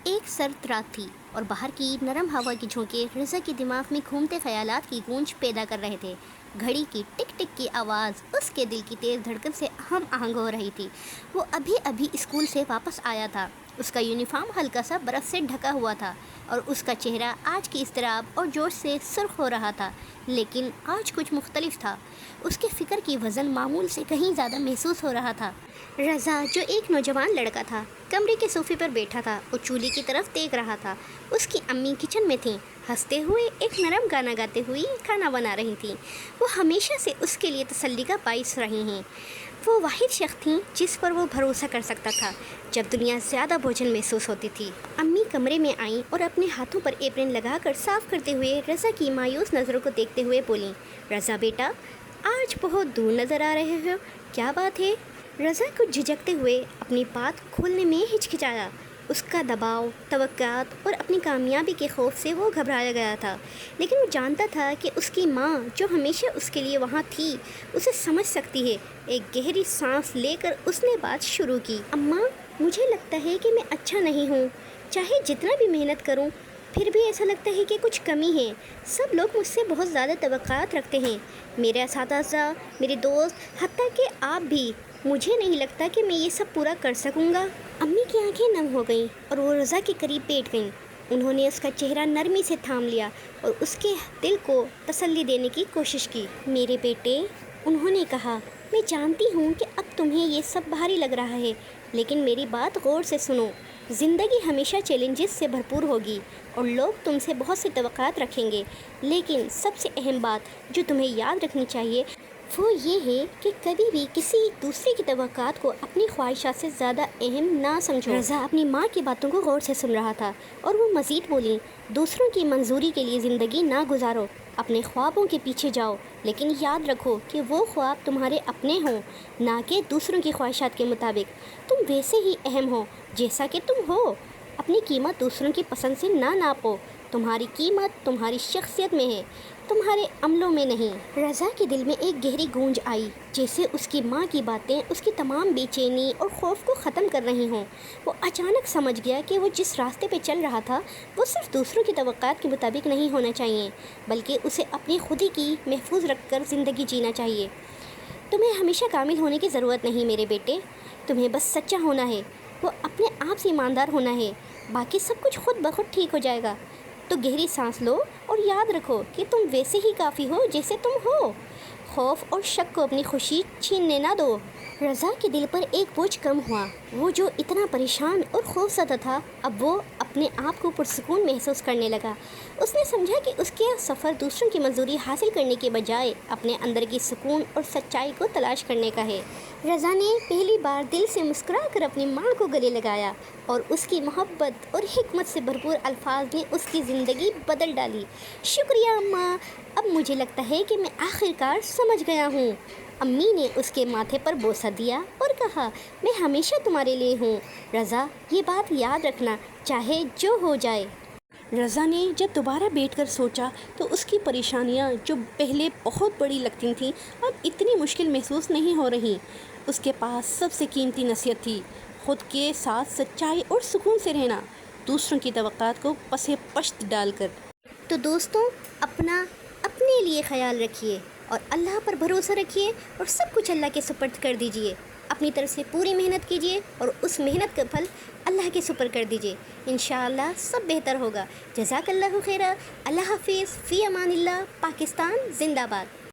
ایک سرد رات تھی اور باہر کی نرم ہوا کے جھونکے رضا کے دماغ میں گھومتے خیالات کی گونج پیدا کر رہے تھے۔ گھڑی کی ٹک ٹک کی آواز اس کے دل کی تیز دھڑکن سے ہم آہنگ ہو رہی تھی۔ وہ ابھی ابھی اسکول سے واپس آیا تھا۔ اس کا یونیفارم ہلکا سا برف سے ڈھکا ہوا تھا اور اس کا چہرہ آج کی اضطراب اور جوش سے سرخ ہو رہا تھا، لیکن آج کچھ مختلف تھا۔ اس کے فکر کی وزن معمول سے کہیں زیادہ محسوس ہو رہا تھا۔ رضا، جو ایک نوجوان لڑکا تھا، کمرے کے صوفے پر بیٹھا تھا اور چولہے کی طرف دیکھ رہا تھا۔ اس کی امی کچن میں تھیں، ہنستے ہوئے ایک نرم گانا گاتے ہوئے کھانا بنا رہی تھیں۔ وہ ہمیشہ سے اس کے لیے تسلی کا باعث رہی ہیں۔ وہ واحد شخص تھیں جس پر وہ بھروسہ کر سکتا تھا جب دنیا زیادہ بوجھل محسوس ہوتی تھی۔ امی کمرے میں آئیں اور اپنے ہاتھوں پر ایپرن لگا کر صاف کرتے ہوئے رضا کی مایوس نظروں کو دیکھتے ہوئے بولیں، رضا بیٹا، آج بہت دور نظر آ رہے ہو، کیا بات ہے؟ رضا کچھ جھجکتے ہوئے اپنی بات کھولنے میں ہچکچایا۔ اس کا دباؤ، توقعات اور اپنی کامیابی کے خوف سے وہ گھبرایا گیا تھا، لیکن وہ جانتا تھا کہ اس کی ماں، جو ہمیشہ اس کے لیے وہاں تھی، اسے سمجھ سکتی ہے۔ ایک گہری سانس لے کر اس نے بات شروع کی، اماں، مجھے لگتا ہے کہ میں اچھا نہیں ہوں، چاہے جتنا بھی محنت کروں، پھر بھی ایسا لگتا ہے کہ کچھ کمی ہے۔ سب لوگ مجھ سے بہت زیادہ توقعات رکھتے ہیں، میرے اساتذہ، میرے دوست، حتیٰ کہ آپ بھی۔ مجھے نہیں لگتا کہ میں یہ سب پورا کر سکوں گا۔ امی کی آنکھیں نم ہو گئیں اور وہ رضا کے قریب بیٹھ گئیں۔ انہوں نے اس کا چہرہ نرمی سے تھام لیا اور اس کے دل کو تسلی دینے کی کوشش کی۔ میرے بیٹے، انہوں نے کہا، میں جانتی ہوں کہ اب تمہیں یہ سب بھاری لگ رہا ہے، لیکن میری بات غور سے سنو۔ زندگی ہمیشہ چیلنجز سے بھرپور ہوگی اور لوگ تم سے بہت سی توقعات رکھیں گے، لیکن سب سے اہم بات جو تمہیں یاد رکھنی چاہیے وہ یہ ہے کہ کبھی بھی کسی دوسرے کی توقعات کو اپنی خواہشات سے زیادہ اہم نہ سمجھو۔ رضا اپنی ماں کی باتوں کو غور سے سن رہا تھا اور وہ مزید بولیں، دوسروں کی منظوری کے لیے زندگی نہ گزارو، اپنے خوابوں کے پیچھے جاؤ، لیکن یاد رکھو کہ وہ خواب تمہارے اپنے ہوں، نہ کہ دوسروں کی خواہشات کے مطابق۔ تم ویسے ہی اہم ہو جیسا کہ تم ہو۔ اپنی قیمت دوسروں کی پسند سے نہ ناپو۔ تمہاری قیمت تمہاری شخصیت میں ہے، تمہارے عملوں میں نہیں۔ رضا کے دل میں ایک گہری گونج آئی، جیسے اس کی ماں کی باتیں اس کی تمام بے چینی اور خوف کو ختم کر رہی ہوں۔ وہ اچانک سمجھ گیا کہ وہ جس راستے پہ چل رہا تھا وہ صرف دوسروں کی توقعات کے مطابق نہیں ہونا چاہیے، بلکہ اسے اپنی خودی کی محفوظ رکھ کر زندگی جینا چاہیے۔ تمہیں ہمیشہ کامل ہونے کی ضرورت نہیں میرے بیٹے، تمہیں بس سچا ہونا ہے، وہ اپنے آپ سے ایماندار ہونا ہے، باقی سب کچھ خود بخود ٹھیک ہو جائے گا۔ تو گہری سانس لو اور یاد رکھو کہ تم ویسے ہی کافی ہو جیسے تم ہو۔ خوف اور شک کو اپنی خوشی چھیننے نہ دو۔ رضا کے دل پر ایک بوجھ کم ہوا۔ وہ جو اتنا پریشان اور خوفزدہ تھا، اب وہ اپنے آپ کو پرسکون محسوس کرنے لگا۔ اس نے سمجھا کہ اس کے سفر دوسروں کی منظوری حاصل کرنے کے بجائے اپنے اندر کی سکون اور سچائی کو تلاش کرنے کا ہے۔ رضا نے پہلی بار دل سے مسکرا کر اپنی ماں کو گلے لگایا اور اس کی محبت اور حکمت سے بھرپور الفاظ نے اس کی زندگی بدل ڈالی۔ شکریہ اماں، اب مجھے لگتا ہے کہ میں آخرکار سمجھ گیا ہوں۔ امی نے اس کے ماتھے پر بوسہ دیا اور کہا، میں ہمیشہ تمہارے لیے ہوں رضا، یہ بات یاد رکھنا، چاہے جو ہو جائے۔ رضا نے جب دوبارہ بیٹھ کر سوچا تو اس کی پریشانیاں جو پہلے بہت بڑی لگتی تھیں اب اتنی مشکل محسوس نہیں ہو رہیں۔ اس کے پاس سب سے قیمتی نصیحت تھی، خود کے ساتھ سچائی اور سکون سے رہنا، دوسروں کی توقعات کو پس پشت ڈال کر۔ تو دوستوں، اپنے لیے خیال رکھیے اور اللہ پر بھروسہ رکھیے اور سب کچھ اللہ کے سپرد کر دیجیے۔ اپنی طرف سے پوری محنت کیجیے اور اس محنت کا پھل اللہ کے سپرد کر دیجیے۔ انشاءاللہ سب بہتر ہوگا۔ جزاک اللہ خیرہ۔ اللہ حافظ، فی امان اللہ۔ پاکستان زندہ باد۔